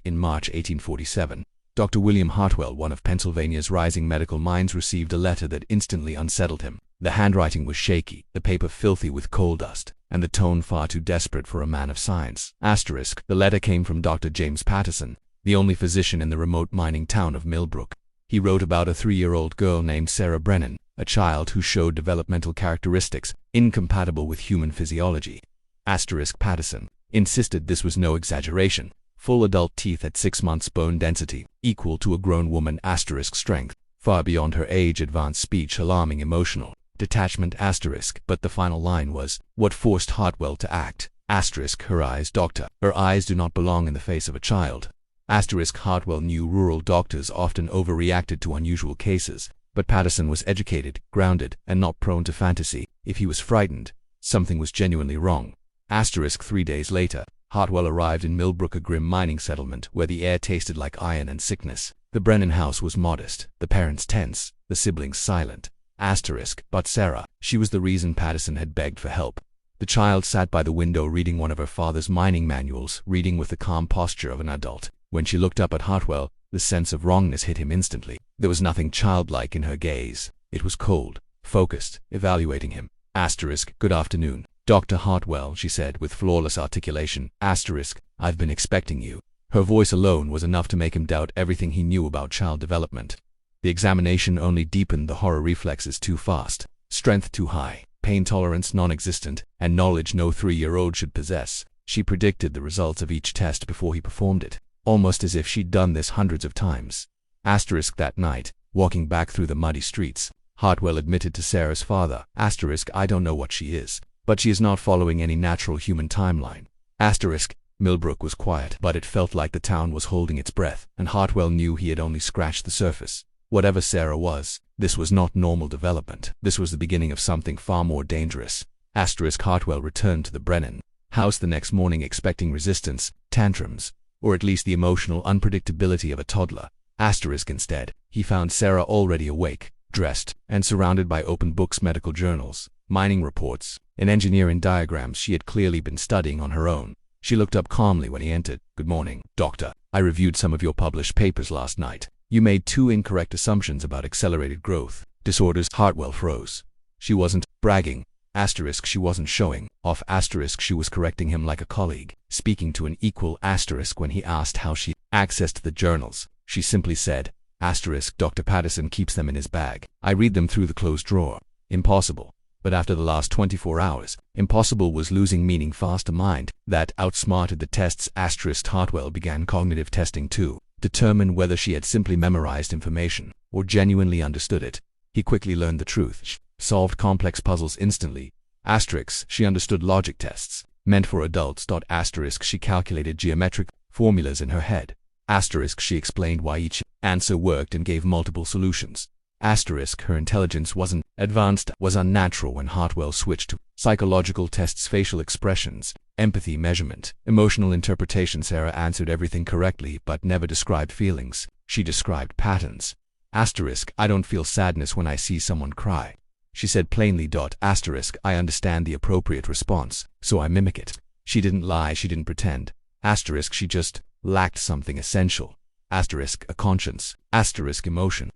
In March 1847, Dr. William Hartwell, one of Pennsylvania's rising medical minds, received a letter that instantly unsettled him. The handwriting was shaky, the paper filthy with coal dust, and the tone far too desperate for a man of science. The letter came from Dr. James Patterson, the only physician in the remote mining town of Millbrook. He wrote about a 3-year-old girl named Sarah Brennan, a child who showed developmental characteristics incompatible with human physiology. Patterson insisted this was no exaggeration. Full adult teeth at 6 months, bone density equal to a grown woman, strength far beyond her age, advanced speech, alarming emotional detachment, but the final line was what forced Hartwell to act. Her eyes, doctor. Her eyes do not belong in the face of a child. Hartwell knew rural doctors often overreacted to unusual cases, but Patterson was educated, grounded, and not prone to fantasy. If he was frightened, something was genuinely wrong. 3 days later, Hartwell arrived in Millbrook, a grim mining settlement where the air tasted like iron and sickness. The Brennan house was modest, the parents tense, the siblings silent. But Sarah, she was the reason Patterson had begged for help. The child sat by the window reading one of her father's mining manuals, reading with the calm posture of an adult. When she looked up at Hartwell, the sense of wrongness hit him instantly. There was nothing childlike in her gaze. It was cold, focused, evaluating him. Good afternoon, Dr. Hartwell, she said with flawless articulation. I've been expecting you. Her voice alone was enough to make him doubt everything he knew about child development. The examination only deepened the horror reflexes too fast, strength too high, pain tolerance non-existent, and knowledge no 3-year-old should possess. She predicted the results of each test before he performed it, almost as if she'd done this hundreds of times. That night, walking back through the muddy streets, Hartwell admitted to Sarah's father, I don't know what she is, but she is not following any natural human timeline. Millbrook was quiet, but it felt like the town was holding its breath, and Hartwell knew he had only scratched the surface. Whatever Sarah was, this was not normal development. This was the beginning of something far more dangerous. Hartwell returned to the Brennan house the next morning expecting resistance, tantrums, or at least the emotional unpredictability of a toddler. Instead, he found Sarah already awake, dressed, and surrounded by open books, medical journals, mining reports, and engineering diagrams she had clearly been studying on her own. She looked up calmly when he entered. Good morning, doctor. I reviewed some of your published papers last night. You made 2 incorrect assumptions about accelerated growth disorders. Hartwell froze. She wasn't bragging. She wasn't showing off. She was correcting him like a colleague, speaking to an equal. When he asked how she accessed the journals, she simply said, Dr. Patterson keeps them in his bag. I read them through the closed drawer. Impossible. But after the last 24 hours, impossible was losing meaning fast. A mind that outsmarted the tests. Hartwell began cognitive testing to determine whether she had simply memorized information or genuinely understood it. He quickly learned the truth. She solved complex puzzles instantly. She understood logic tests meant for adults. She calculated geometric formulas in her head. She explained why each answer worked and gave multiple solutions. Her intelligence wasn't advanced, was unnatural. When Hartwell switched to psychological tests, facial expressions, empathy measurement, emotional interpretation, Sarah answered everything correctly but never described feelings. She described patterns. I don't feel sadness when I see someone cry, she said plainly. I understand the appropriate response, so I mimic it. She didn't lie, she didn't pretend. She just lacked something essential. A conscience. Emotion.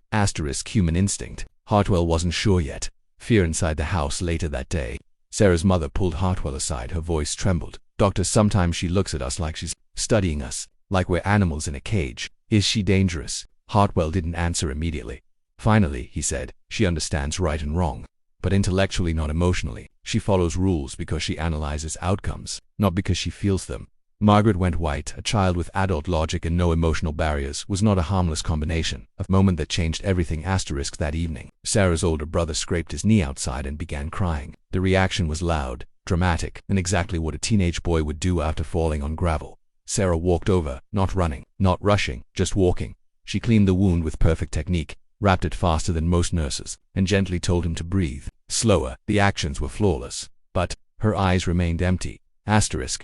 Human instinct. Hartwell wasn't sure yet. Fear inside the house. Later that day, Sarah's mother pulled Hartwell aside. Her voice trembled. Doctor, sometimes she looks at us like she's studying us, like we're animals in a cage. Is she dangerous? Hartwell didn't answer immediately. Finally, he said, she understands right and wrong, but intellectually, not emotionally. She follows rules because she analyzes outcomes, not because she feels them. Margaret went white. A child with adult logic and no emotional barriers was not a harmless combination. A moment that changed everything. That evening, Sarah's older brother scraped his knee outside and began crying. The reaction was loud, dramatic, and exactly what a teenage boy would do after falling on gravel. Sarah walked over, not running, not rushing, just walking. She cleaned the wound with perfect technique, wrapped it faster than most nurses, and gently told him to breathe slower. The actions were flawless, but her eyes remained empty.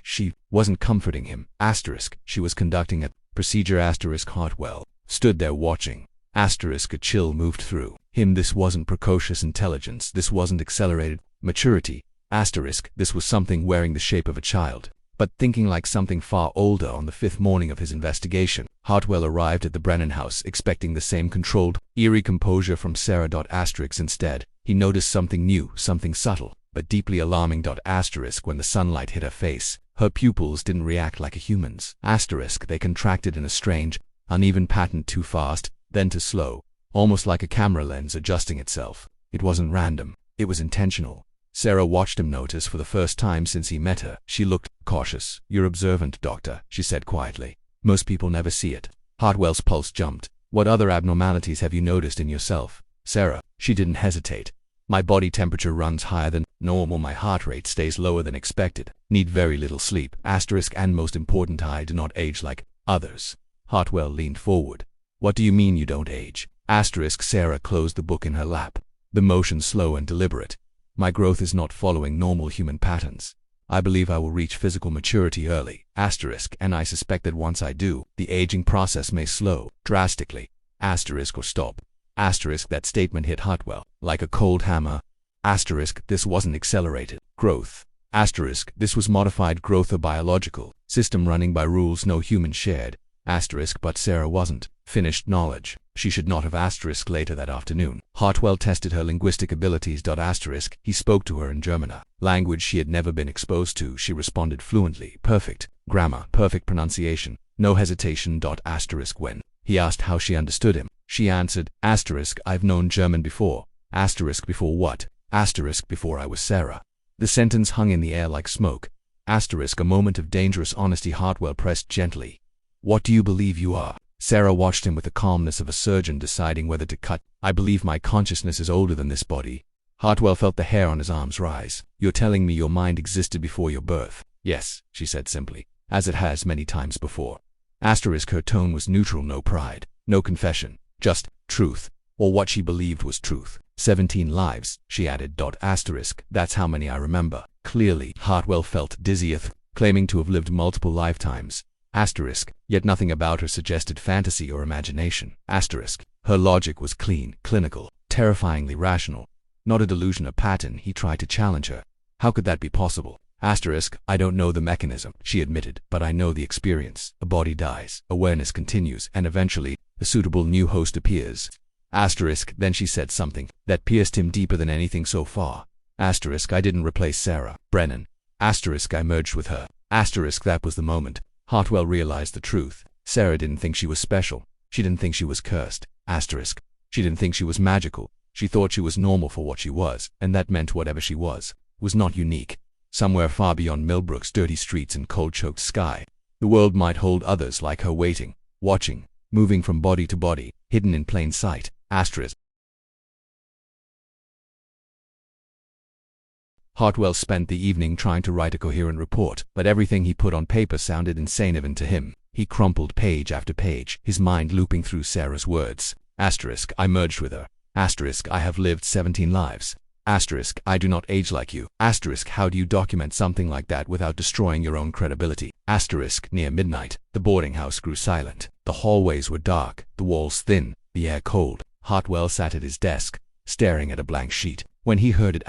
She wasn't comforting him. She was conducting a procedure. Hartwell stood there watching. A chill moved through him. This wasn't precocious intelligence. This wasn't accelerated maturity. This was something wearing the shape of a child, but thinking like something far older. On the 5th morning of his investigation, Hartwell arrived at the Brennan house expecting the same controlled, eerie composure from Sarah. Instead, he noticed something new, something subtle, but deeply alarming. When the sunlight hit her face, her pupils didn't react like a human's. They contracted in a strange, uneven pattern, too fast, then too slow, almost like a camera lens adjusting itself. It wasn't random, it was intentional. Sarah watched him notice for the first time since he met her. She looked cautious. "You're observant, doctor," she said quietly. "Most people never see it." Hartwell's pulse jumped. "What other abnormalities have you noticed in yourself, Sarah?" She didn't hesitate. "My body temperature runs higher than normal. My heart rate stays lower than expected. Need very little sleep. And most important, I do not age like others." Hartwell leaned forward. "What do you mean you don't age?" Sarah closed the book in her lap, the motion slow and deliberate. "My growth is not following normal human patterns. I believe I will reach physical maturity early, and I suspect that once I do, the aging process may slow drastically, or stop." That statement hit Hartwell like a cold hammer. This wasn't accelerated growth. This was modified growth, a biological system running by rules no human shared. But Sarah wasn't finished knowledge. She should not have. Later that afternoon, Hartwell tested her linguistic abilities. He spoke to her in German, a language she had never been exposed to. She responded fluently, perfect grammar, perfect pronunciation, no hesitation. When he asked how she understood him, she answered, "I've known German before." Before what? Before I was Sarah. The sentence hung in the air like smoke. A moment of dangerous honesty. Hartwell pressed gently. "What do you believe you are?" Sarah watched him with the calmness of a surgeon deciding whether to cut. "I believe my consciousness is older than this body." Hartwell felt the hair on his arms rise. "You're telling me your mind existed before your birth?" "Yes," she said simply, "as it has many times before." Her tone was neutral, no pride, no confession, just truth, or what she believed was truth. 17 lives, she added. That's how many I remember. Clearly, Hartwell felt dizzy, claiming to have lived multiple lifetimes. Yet nothing about her suggested fantasy or imagination. Her logic was clean, clinical, terrifyingly rational. Not a delusion, a pattern. He tried to challenge her. How could that be possible? I don't know the mechanism, she admitted, but I know the experience. A body dies, awareness continues, and eventually, a suitable new host appears. Then she said something that pierced him deeper than anything so far. I didn't replace Sarah Brennan. I merged with her. That was the moment Hartwell realized the truth. Sarah didn't think she was special. She didn't think she was cursed. She didn't think she was magical. She thought she was normal for what she was, and that meant whatever she was not unique. Somewhere far beyond Millbrook's dirty streets and cold-choked sky, the world might hold others like her, waiting, watching, moving from body to body, hidden in plain sight. Hartwell spent the evening trying to write a coherent report, but everything he put on paper sounded insane even to him. He crumpled page after page, his mind looping through Sarah's words. I merged with her. I have lived 17 lives. I do not age like you. How do you document something like that without destroying your own credibility? Near midnight, the boarding house grew silent. The hallways were dark, the walls thin, the air cold. Hartwell sat at his desk, staring at a blank sheet, when he heard it.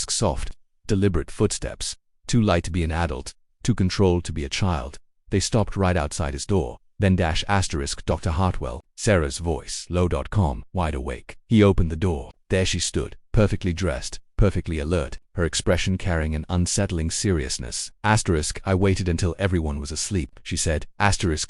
Soft, deliberate footsteps, too light to be an adult, too controlled to be a child. They stopped right outside his door. Then Dr. Hartwell, Sarah's voice, low, calm, wide awake. He opened the door. There she stood, perfectly dressed, perfectly alert, her expression carrying an unsettling seriousness. I waited until everyone was asleep, she said.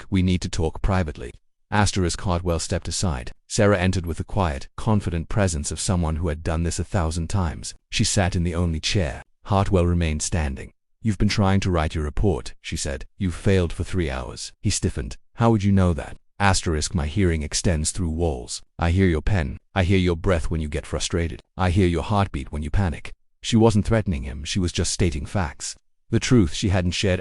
We need to talk privately. Hartwell stepped aside. Sarah entered with the quiet, confident presence of someone who had done this 1,000 times. She sat in the only chair. Hartwell remained standing. "You've been trying to write your report," she said. "You've failed for 3 hours. He stiffened. "How would you know that?" My hearing extends through walls. I hear your pen. I hear your breath when you get frustrated. I hear your heartbeat when you panic. She wasn't threatening him. She was just stating facts. The truth she hadn't shared.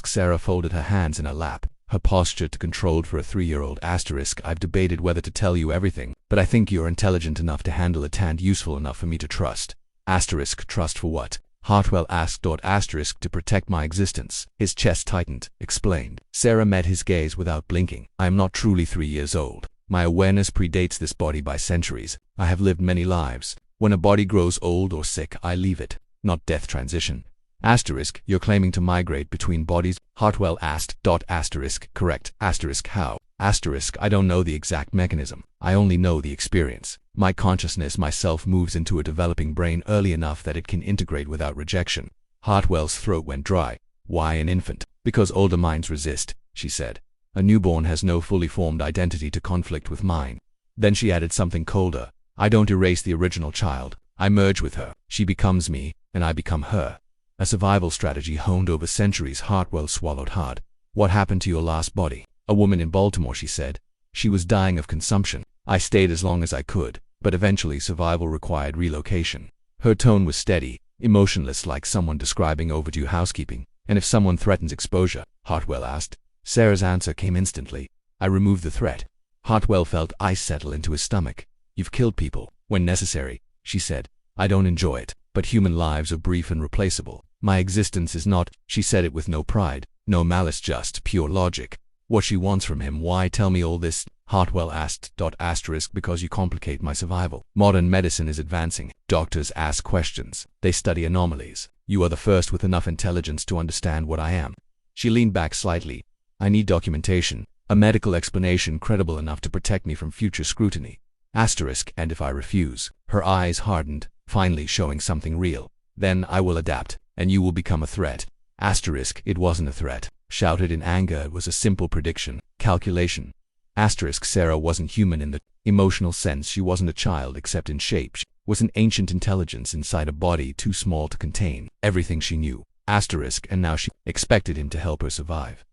Sarah folded her hands in her lap. Her posture too controlled for a 3-year-old. I've debated whether to tell you everything, but I think you're intelligent enough to handle it and useful enough for me to trust. Trust for what? Hartwell asked. To protect my existence. His chest tightened, explained. Sarah met his gaze without blinking. I am not truly 3 years old. My awareness predates this body by centuries. I have lived many lives. When a body grows old or sick, I leave it. Not death transition. Asterisk, you're claiming to migrate between bodies? Hartwell asked. Asterisk, correct. Asterisk, how? Asterisk, I don't know the exact mechanism. I only know the experience. My consciousness myself moves into a developing brain early enough that it can integrate without rejection. Hartwell's throat went dry. Why an infant? Because older minds resist, she said. A newborn has no fully formed identity to conflict with mine. Then she added something colder. I don't erase the original child. I merge with her. She becomes me, and I become her. A survival strategy honed over centuries. Hartwell swallowed hard. What happened to your last body? A woman in Baltimore, she said. She was dying of consumption. I stayed as long as I could, but eventually survival required relocation. Her tone was steady, emotionless, like someone describing overdue housekeeping. And if someone threatens exposure? Hartwell asked. Sarah's answer came instantly. I removed the threat. Hartwell felt ice settle into his stomach. You've killed people, when necessary, she said. I don't enjoy it, but human lives are brief and replaceable. My existence is not. She said it with no pride, no malice, just pure logic. What she wants from him. Why tell me all this? Hartwell asked. Asterisk, because you complicate my survival. Modern medicine is advancing. Doctors ask questions. They study anomalies. You are the first with enough intelligence to understand what I am. She leaned back slightly. I need documentation, a medical explanation credible enough to protect me from future scrutiny. Asterisk, and if I refuse? Her eyes hardened, finally showing something real. Then I will adapt, and you will become a threat. Asterisk, it wasn't a threat. Shouted in anger, it was a simple prediction, calculation. Asterisk, Sarah wasn't human in the emotional sense. She wasn't a child except in shape. She was an ancient intelligence inside a body too small to contain everything she knew. Asterisk, and now she expected him to help her survive.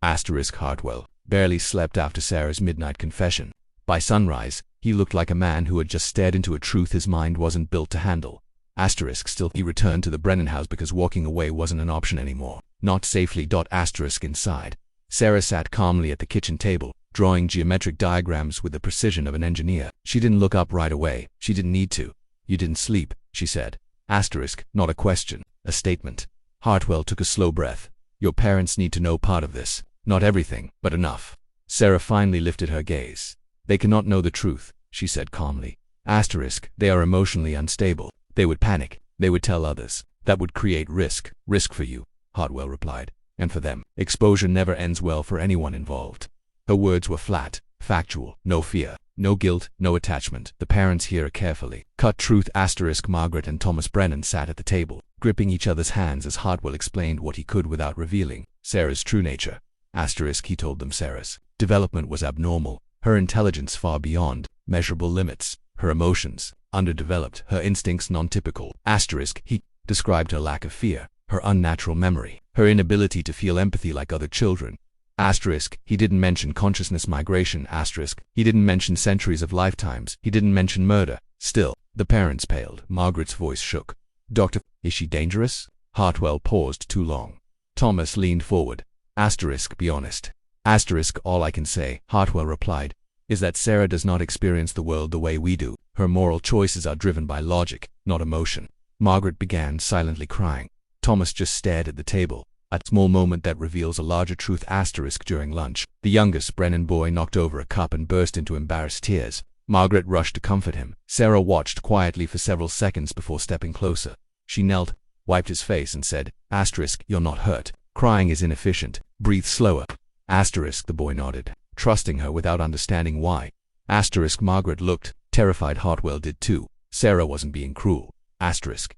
Asterisk, Hartwell barely slept after Sarah's midnight confession. By sunrise, he looked like a man who had just stared into a truth his mind wasn't built to handle. Asterisk, still he returned to the Brennan house because walking away wasn't an option anymore. Not safely. Asterisk, inside. Sarah sat calmly at the kitchen table, drawing geometric diagrams with the precision of an engineer. She didn't look up right away. She didn't need to. You didn't sleep, she said. Asterisk, not a question, a statement. Hartwell took a slow breath. Your parents need to know part of this. Not everything, but enough. Sarah finally lifted her gaze. They cannot know the truth, she said calmly. Asterisk, they are emotionally unstable. They would panic. They would tell others. That would create risk. Risk for you, Hartwell replied. And for them. Exposure never ends well for anyone involved. Her words were flat, factual. No fear, no guilt, no attachment. The parents hear her carefully. Cut truth. Asterisk, Margaret and Thomas Brennan sat at the table, gripping each other's hands as Hartwell explained what he could without revealing Sarah's true nature. Asterisk, he told them Sarah's development was abnormal, her intelligence far beyond measurable limits, her emotions underdeveloped, her instincts non-typical. Asterisk, he described her lack of fear, her unnatural memory, her inability to feel empathy like other children. Asterisk, he didn't mention consciousness migration. Asterisk, he didn't mention centuries of lifetimes. He didn't mention murder. Still, the parents paled. Margaret's voice shook. Doctor, is she dangerous? Hartwell paused too long. Thomas leaned forward. Asterisk, be honest. Asterisk, all I can say, Hartwell replied, is that Sarah does not experience the world the way we do. Her moral choices are driven by logic, not emotion. Margaret began silently crying. Thomas just stared at the table. A small moment that reveals a larger truth. Asterisk, during lunch, the youngest Brennan boy knocked over a cup and burst into embarrassed tears. Margaret rushed to comfort him. Sarah watched quietly for several seconds before stepping closer. She knelt, wiped his face and said, Asterisk, you're not hurt. Crying is inefficient. Breathe slower. Asterisk, the boy nodded, trusting her without understanding why. Asterisk, Margaret looked terrified. Hartwell did too. Sarah wasn't being cruel. Asterisk,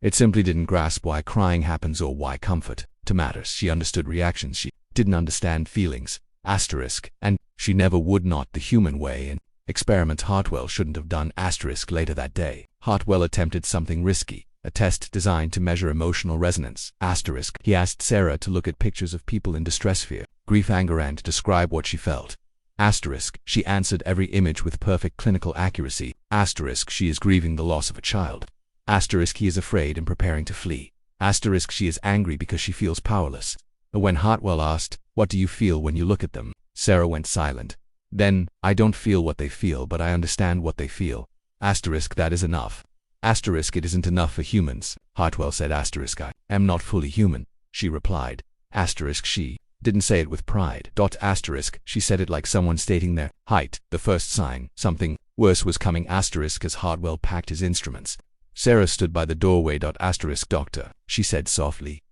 it simply didn't grasp why crying happens or why comfort matters. She understood reactions. She didn't understand feelings. Asterisk, and she never would, not the human way, and experiments Hartwell shouldn't have done. Asterisk, later that day, Hartwell attempted something risky, a test designed to measure emotional resonance. Asterisk, he asked Sarah to look at pictures of people in distress, fear, grief, anger, and describe what she felt. Asterisk, she answered every image with perfect clinical accuracy. Asterisk, she is grieving the loss of a child. Asterisk, he is afraid and preparing to flee. Asterisk, she is angry because she feels powerless. When Hartwell asked, what do you feel when you look at them? Sarah went silent. Then, I don't feel what they feel, but I understand what they feel. Asterisk, that is enough. Asterisk, it isn't enough for humans, Hartwell said. Asterisk, I am not fully human, she replied. Asterisk, she didn't say it with pride. Asterisk, she said it like someone stating their height, the first sign something worse was coming. Asterisk, as Hartwell packed his instruments, Sarah stood by the doorway. Doctor, she said softly.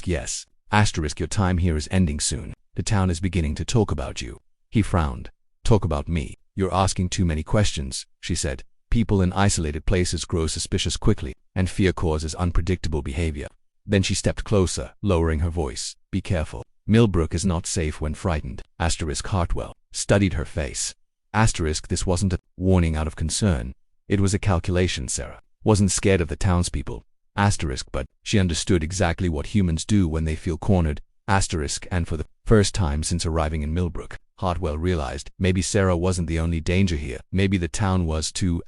Yes. Your time here is ending soon. The town is beginning to talk about you. He frowned. Talk about me? You're asking too many questions, she said. People in isolated places grow suspicious quickly, and fear causes unpredictable behavior. Then she stepped closer, lowering her voice. Be careful. Millbrook is not safe when frightened. Hartwell studied her face. This wasn't a warning out of concern. It was a calculation. Sarah wasn't scared of the townspeople. But she understood exactly what humans do when they feel cornered. And for the first time since arriving in Millbrook, Hartwell realized maybe Sarah wasn't the only danger here. Maybe the town was too.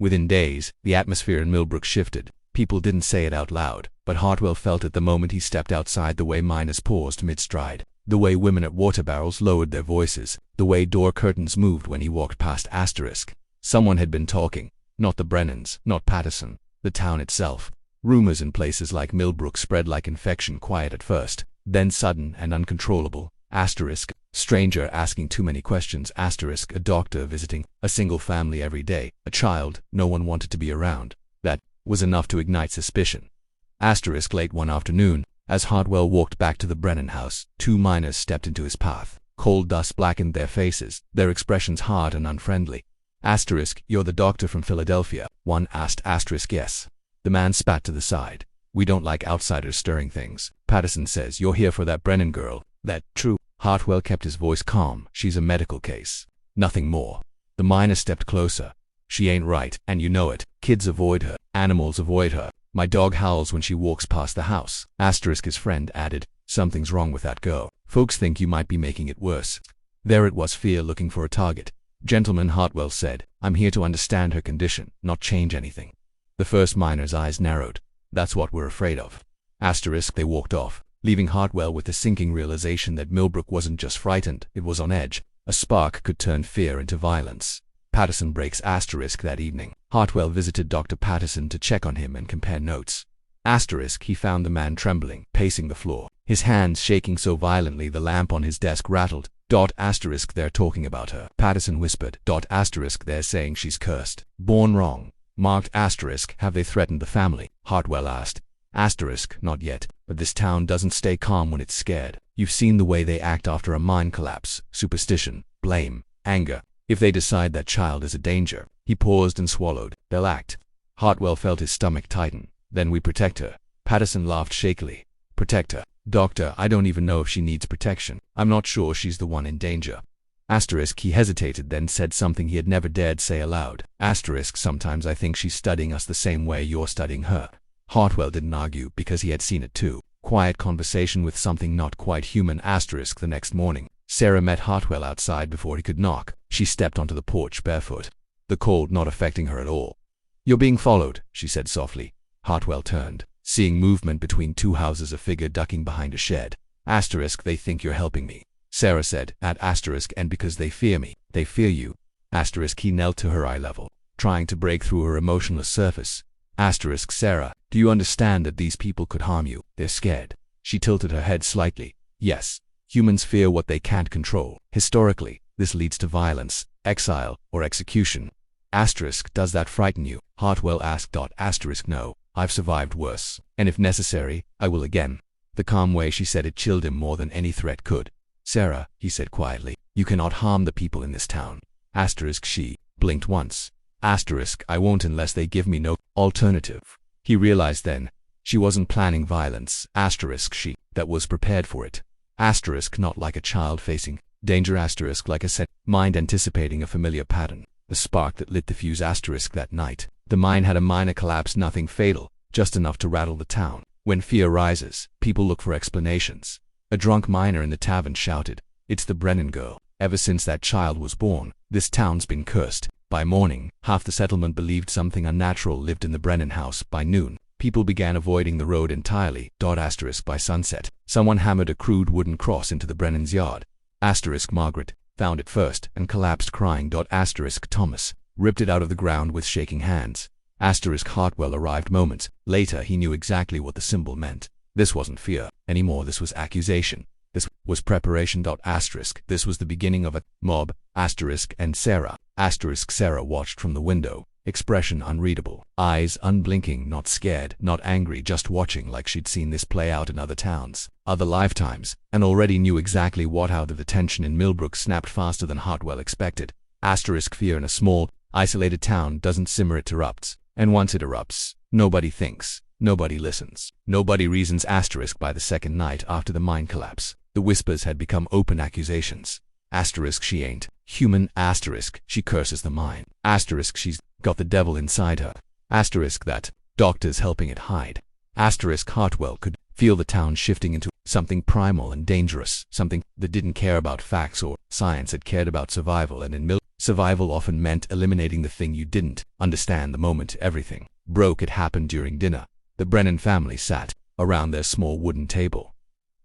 Within days, the atmosphere in Millbrook shifted. People didn't say it out loud, but Hartwell felt it the moment he stepped outside, the way miners paused mid-stride, the way women at water barrels lowered their voices, the way door curtains moved when he walked past. Someone had been talking. Not the Brennans, not Patterson, the town itself. Rumors in places like Millbrook spread like infection, quiet at first, then sudden and uncontrollable. Stranger asking too many questions. A doctor visiting a single family every day, a child no one wanted to be around. That was enough to ignite suspicion. Late one afternoon, as Hartwell walked back to the Brennan house, two miners stepped into his path. Cold dust blackened their faces, their expressions hard and unfriendly. You're the doctor from Philadelphia? One asked. Yes. The man spat to the side. We don't like outsiders stirring things. Patterson says you're here for that Brennan girl. That true? Hartwell kept his voice calm. She's a medical case. Nothing more. The miner stepped closer. She ain't right, and you know it. Kids avoid her. Animals avoid her. My dog howls when she walks past the house. His friend added, something's wrong with that girl. Folks think you might be making it worse. There it was, fear looking for a target. Gentlemen, Hartwell said, I'm here to understand her condition, not change anything. The first miner's eyes narrowed. That's what we're afraid of. They walked off, leaving Hartwell with the sinking realization that Millbrook wasn't just frightened, it was on edge. A spark could turn fear into violence. Patterson breaks. That evening, Hartwell visited Dr. Patterson to check on him and compare notes. He found the man trembling, pacing the floor, his hands shaking so violently the lamp on his desk rattled. They're talking about her, Patterson whispered. They're saying she's cursed. Born wrong. Marked. Have they threatened the family? Hartwell asked. Not yet, but this town doesn't stay calm when it's scared. You've seen the way they act after a mine collapse. Superstition, blame, anger. If they decide that child is a danger. He paused and swallowed. They'll act. Hartwell felt his stomach tighten. Then we protect her. Patterson laughed shakily. Protect her? Doctor, I don't even know if she needs protection. I'm not sure she's the one in danger. He hesitated, then said something he had never dared say aloud. Sometimes I think she's studying us the same way you're studying her. Hartwell didn't argue because he had seen it too. Quiet conversation with something not quite human. The next morning, Sarah met Hartwell outside before he could knock. She stepped onto the porch barefoot, the cold not affecting her at all. You're being followed, she said softly. Hartwell turned, seeing movement between two houses, a figure ducking behind a shed. They think you're helping me, Sarah said. And because they fear me. They fear you. He knelt to her eye level, trying to break through her emotionless surface. Sarah, do you understand that these people could harm you? They're scared. She tilted her head slightly. Yes. Humans fear what they can't control. Historically, this leads to violence, exile, or execution. Does that frighten you? Hartwell asked. No. I've survived worse. And if necessary, I will again. The calm way she said it chilled him more than any threat could. Sarah, he said quietly, you cannot harm the people in this town. She blinked once. I won't unless they give me no alternative. He realized then, she wasn't planning violence. That was prepared for it. Not like a child facing danger. Like a set mind anticipating a familiar pattern. The spark that lit the fuse. That night, the mine had a minor collapse, nothing fatal, just enough to rattle the town. When fear rises, people look for explanations. A drunk miner in the tavern shouted, "It's the Brennan girl. Ever since that child was born, this town's been cursed." By morning, half the settlement believed something unnatural lived in the Brennan house. By noon, people began avoiding the road entirely. By sunset, someone hammered a crude wooden cross into the Brennan's yard. Margaret found it first and collapsed crying. Thomas ripped it out of the ground with shaking hands. Hartwell arrived moments later. He knew exactly what the symbol meant. This wasn't fear anymore, this was accusation. This was preparation. This was the beginning of a mob. And Sarah, Asterisk Sarah watched from the window, expression unreadable, eyes unblinking, not scared, not angry, just watching like she'd seen this play out in other towns, other lifetimes, and already knew exactly what out of the tension in Millbrook snapped faster than Hartwell expected. Asterisk fear in a small, isolated town doesn't simmer, it erupts, and once it erupts, nobody thinks, nobody listens, nobody reasons. Asterisk by the second night after the mine collapse, the whispers had become open accusations. Asterisk she ain't human. Asterisk she curses the mine. Asterisk she's got the devil inside her. Asterisk that doctors helping it hide. Asterisk Hartwell could feel the town shifting into something primal and dangerous, something that didn't care about facts or science, it cared about survival, and in survival often meant eliminating the thing you didn't understand the moment everything broke. It happened during dinner. The Brennan family sat around their small wooden table.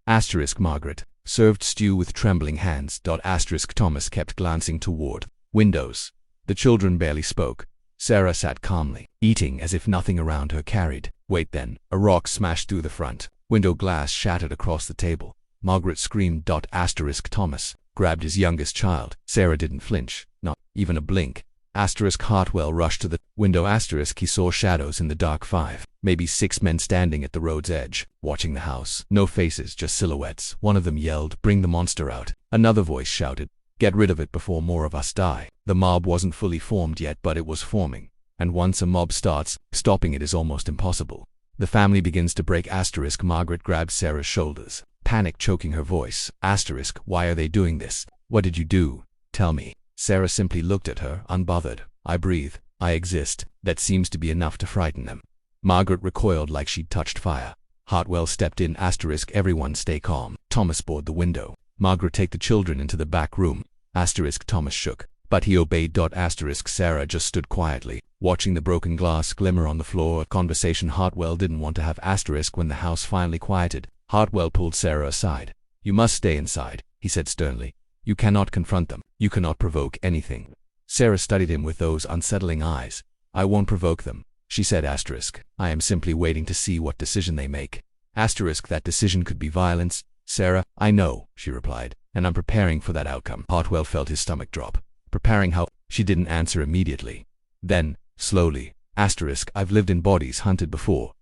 Asterisk Margaret served stew with trembling hands. Asterisk Thomas kept glancing toward windows. The children barely spoke. Sarah sat calmly, eating as if nothing around her carried weight. Then a rock smashed through the front window glass, shattered across the table. Margaret screamed. Asterisk Thomas grabbed his youngest child. Sarah didn't flinch, not even a blink. Asterisk Hartwell rushed to the window. Asterisk he saw shadows in the dark, 5, maybe 6 men standing at the road's edge, watching the house. No faces, just silhouettes. One of them yelled, "Bring the monster out." Another voice shouted, "Get rid of it before more of us die." The mob wasn't fully formed yet, but it was forming. And once a mob starts, stopping it is almost impossible. The family begins to break. Asterisk Margaret grabbed Sarah's shoulders, panic choking her voice. Asterisk, why are they doing this? What did you do? Tell me. Sarah simply looked at her, unbothered. I breathe. I exist. That seems to be enough to frighten them. Margaret recoiled like she'd touched fire. Hartwell stepped in. Asterisk everyone stay calm. Thomas board the window. Margaret take the children into the back room. Asterisk Thomas shook, but he obeyed. Asterisk Sarah just stood quietly, watching the broken glass glimmer on the floor. A conversation Hartwell didn't want to have. Asterisk when the house finally quieted, Hartwell pulled Sarah aside. You must stay inside, he said sternly. You cannot confront them. You cannot provoke anything. Sarah studied him with those unsettling eyes. I won't provoke them, she said. Asterisk, I am simply waiting to see what decision they make. Asterisk that decision could be violence. Sarah, I know, she replied, and I'm preparing for that outcome. Hartwell felt his stomach drop. Preparing how? She didn't answer immediately. Then, slowly, Asterisk, I've lived in bodies hunted before.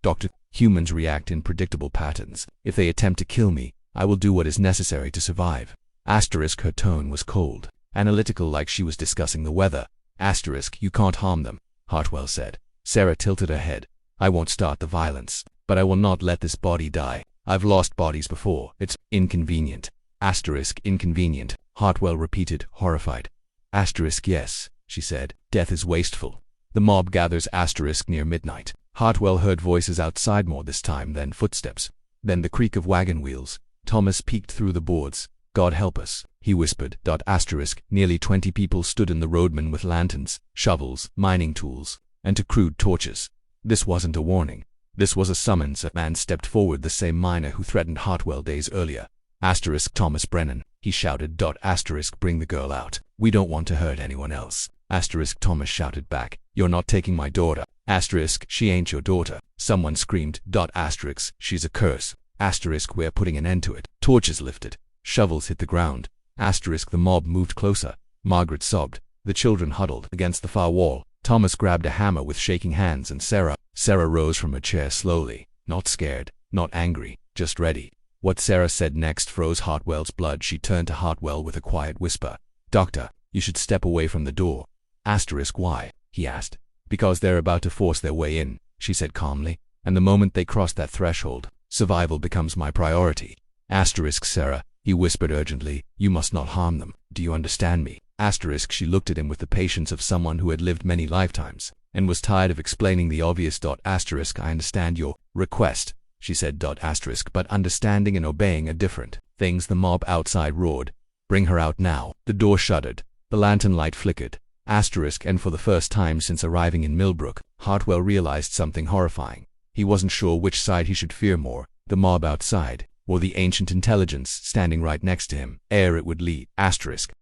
Humans react in predictable patterns. If they attempt to kill me, I will do what is necessary to survive. Asterisk her tone was cold, analytical, like she was discussing the weather. Asterisk you can't harm them, Hartwell said. Sarah tilted her head. I won't start the violence, but I will not let this body die. I've lost bodies before. It's inconvenient. Asterisk inconvenient, Hartwell repeated, horrified. Asterisk yes, she said. Death is wasteful. The mob gathers. Asterisk near midnight. Hartwell heard voices outside more this time, then footsteps. Then the creak of wagon wheels. Thomas peeked through the boards. God help us, he whispered. Asterisk nearly 20 people stood in the roadman with lanterns, shovels, mining tools, and two crude torches. This wasn't a warning. This was a summons. A man stepped forward, the same miner who threatened Hartwell days earlier. Asterisk Thomas Brennan, he shouted. Asterisk bring the girl out. We don't want to hurt anyone else. Asterisk Thomas shouted back. You're not taking my daughter. Asterisk she ain't your daughter. Someone screamed. Asterisk she's a curse. Asterisk we're putting an end to it. Torches lifted. Shovels hit the ground. Asterisk the mob moved closer. Margaret sobbed. The children huddled against the far wall. Thomas grabbed a hammer with shaking hands, and Sarah rose from her chair slowly, not scared, not angry, just ready. What Sarah said next froze Hartwell's blood. She turned to Hartwell with a quiet whisper. Doctor, you should step away from the door. Asterisk why? He asked. Because they're about to force their way in, she said calmly, and the moment they cross that threshold, survival becomes my priority. Asterisk Sarah, he whispered urgently, you must not harm them. Do you understand me? Asterisk she looked at him with the patience of someone who had lived many lifetimes, and was tired of explaining the obvious. Asterisk I understand your request, she said. Asterisk but understanding and obeying are different things. The mob outside roared. Bring her out now. The door shuddered. The lantern light flickered. Asterisk and for the first time since arriving in Millbrook, Hartwell realized something horrifying. He wasn't sure which side he should fear more, the mob outside, or the ancient intelligence standing right next to him. Ere it would lead. Asterisk.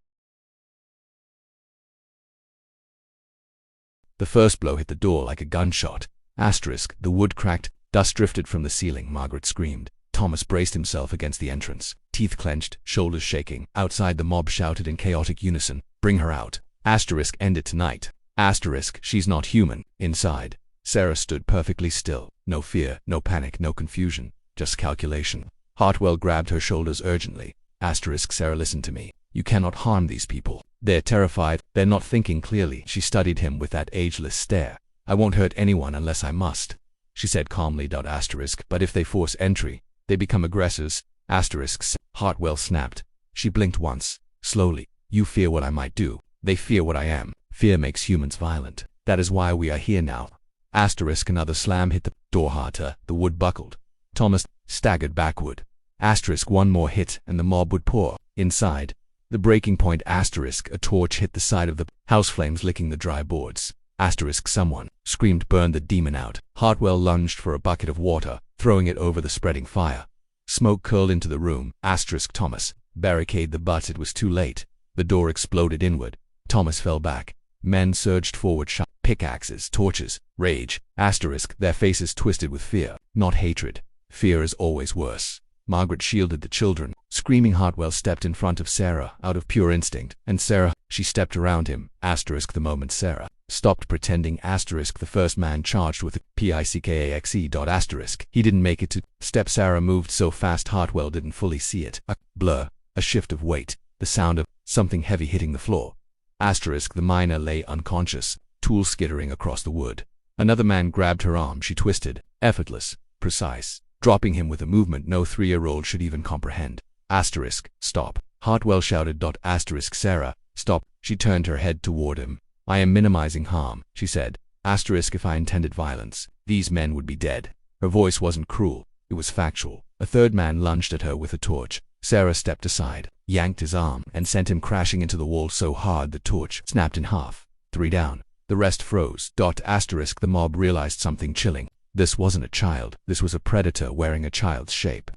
The first blow hit the door like a gunshot. Asterisk, the wood cracked, dust drifted from the ceiling. Margaret screamed. Thomas braced himself against the entrance, teeth clenched, shoulders shaking. Outside the mob shouted in chaotic unison, bring her out. Asterisk end it tonight. Asterisk she's not human. Inside, Sarah stood perfectly still. No fear, no panic, no confusion. Just calculation. Hartwell grabbed her shoulders urgently. Asterisk Sarah, listen to me. You cannot harm these people. They're terrified. They're not thinking clearly. She studied him with that ageless stare. I won't hurt anyone unless I must, she said calmly. Asterisk, but if they force entry, they become aggressors. Asterisk. Hartwell snapped. She blinked once. Slowly. You fear what I might do. They fear what I am. Fear makes humans violent. That is why we are here now. Asterisk. Another slam hit the door harder. The wood buckled. Thomas staggered backward. Asterisk. One more hit and the mob would pour. Inside. The breaking point. Asterisk. A torch hit the side of the house, flames licking the dry boards. Asterisk. Someone screamed, burn the demon out. Hartwell lunged for a bucket of water, throwing it over the spreading fire. Smoke curled into the room. Asterisk. Thomas, barricade the butts. It was too late. The door exploded inward. Thomas fell back. Men surged forward, pickaxes, torches, rage. Asterisk. Their faces twisted with fear, not hatred. Fear is always worse. Margaret shielded the children. Screaming, Hartwell stepped in front of Sarah, out of pure instinct. And Sarah, she stepped around him. Asterisk. The moment Sarah stopped pretending. Asterisk. The first man charged with a pickaxe. Asterisk. He didn't make it to step. Sarah moved so fast Hartwell didn't fully see it. A blur, a shift of weight, the sound of something heavy hitting the floor. Asterisk. The miner lay unconscious, tools skittering across the wood. Another man grabbed her arm. She twisted, effortless, precise, dropping him with a movement no 3-year-old should even comprehend. Asterisk. Stop. Hartwell shouted. Asterisk. Sarah, stop. She turned her head toward him. I am minimizing harm, she said. Asterisk. If I intended violence, these men would be dead. Her voice wasn't cruel, it was factual. A third man lunged at her with a torch. Sarah stepped aside, yanked his arm, and sent him crashing into the wall so hard the torch snapped in half. 3 down. The rest froze. Asterisk. The mob realized something chilling. This wasn't a child. This was a predator wearing a child's shape.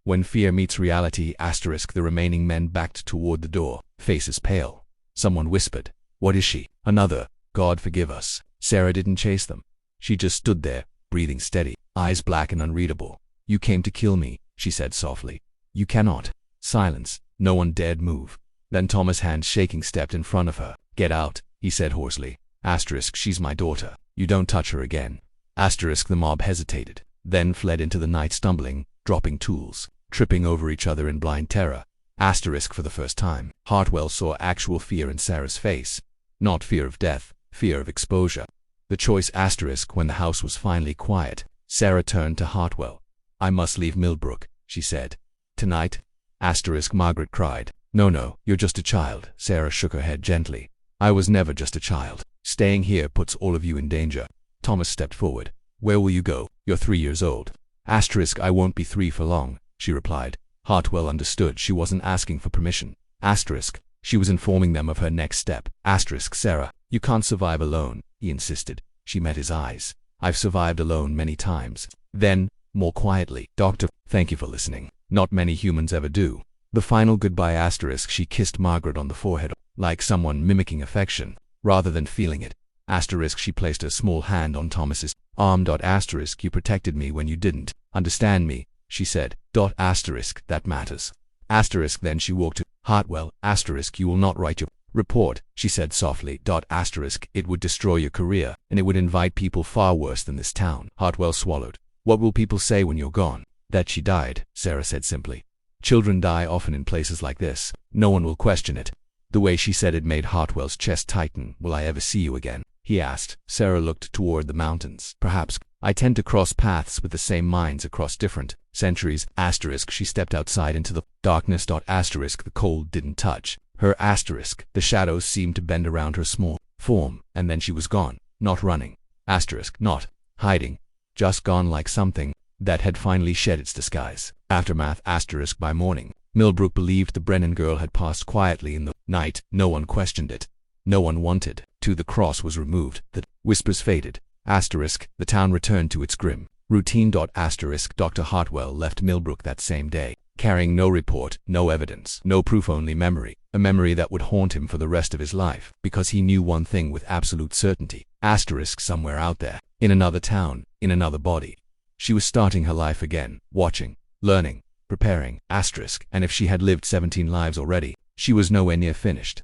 When fear meets reality. Asterisk. The remaining men backed toward the door, faces pale. Someone whispered, what is she? Another. God forgive us. Sarah didn't chase them. She just stood there, breathing steady, eyes black and unreadable. You came to kill me, she said softly. You cannot. Silence. No one dared move. Then Thomas, hands shaking, stepped in front of her. Get out, he said hoarsely. Asterisk. She's my daughter. You don't touch her again. Asterisk. The mob hesitated, then fled into the night, stumbling, dropping tools, tripping over each other in blind terror. Asterisk. For the first time, Hartwell saw actual fear in Sarah's face. Not fear of death, fear of exposure. The choice. Asterisk. When the house was finally quiet, Sarah turned to Hartwell. I must leave Millbrook, she said. Tonight? Asterisk. Margaret cried. No, you're just a child. Sarah shook her head gently. I was never just a child. Staying here puts all of you in danger. Thomas stepped forward. Where will you go? You're 3 years old. Asterisk. I won't be 3 for long, she replied. Hartwell understood she wasn't asking for permission. Asterisk. She was informing them of her next step. Asterisk. Sarah, you can't survive alone, he insisted. She met his eyes. I've survived alone many times. Then, more quietly, Doctor, thank you for listening. Not many humans ever do. The final goodbye. Asterisk. She kissed Margaret on the forehead, like someone mimicking affection, rather than feeling it. Asterisk. She placed her small hand on Thomas's arm. Asterisk. You protected me when you didn't understand me, she said. Asterisk. That matters. Asterisk. Then she walked to Hartwell. Asterisk. You will not write your report, she said softly. Asterisk. It would destroy your career, and it would invite people far worse than this town. Hartwell swallowed. What will people say when you're gone? That she died, Sarah said simply. Children die often in places like this. No one will question it. The way she said it made Hartwell's chest tighten. Will I ever see you again? He asked. Sarah looked toward the mountains. Perhaps. I tend to cross paths with the same minds across different centuries. Asterisk. She stepped outside into the darkness. Asterisk. The cold didn't touch her. Asterisk. The shadows seemed to bend around her small form, and then she was gone. Not running. Asterisk. Not hiding. Just gone, like something that had finally shed its disguise. Aftermath. Asterisk. By morning, Millbrook believed the Brennan girl had passed quietly in the night. No one questioned it. No one wanted to. The cross was removed. The whispers faded. Asterisk. The town returned to its grim routine. Asterisk. Dr. Hartwell left Millbrook that same day, carrying no report, no evidence, no proof, only memory. A memory that would haunt him for the rest of his life, because he knew one thing with absolute certainty. Asterisk. Somewhere out there, in another town, in another body, she was starting her life again, watching, learning, preparing. Asterisk. And if she had lived 17 lives already, she was nowhere near finished.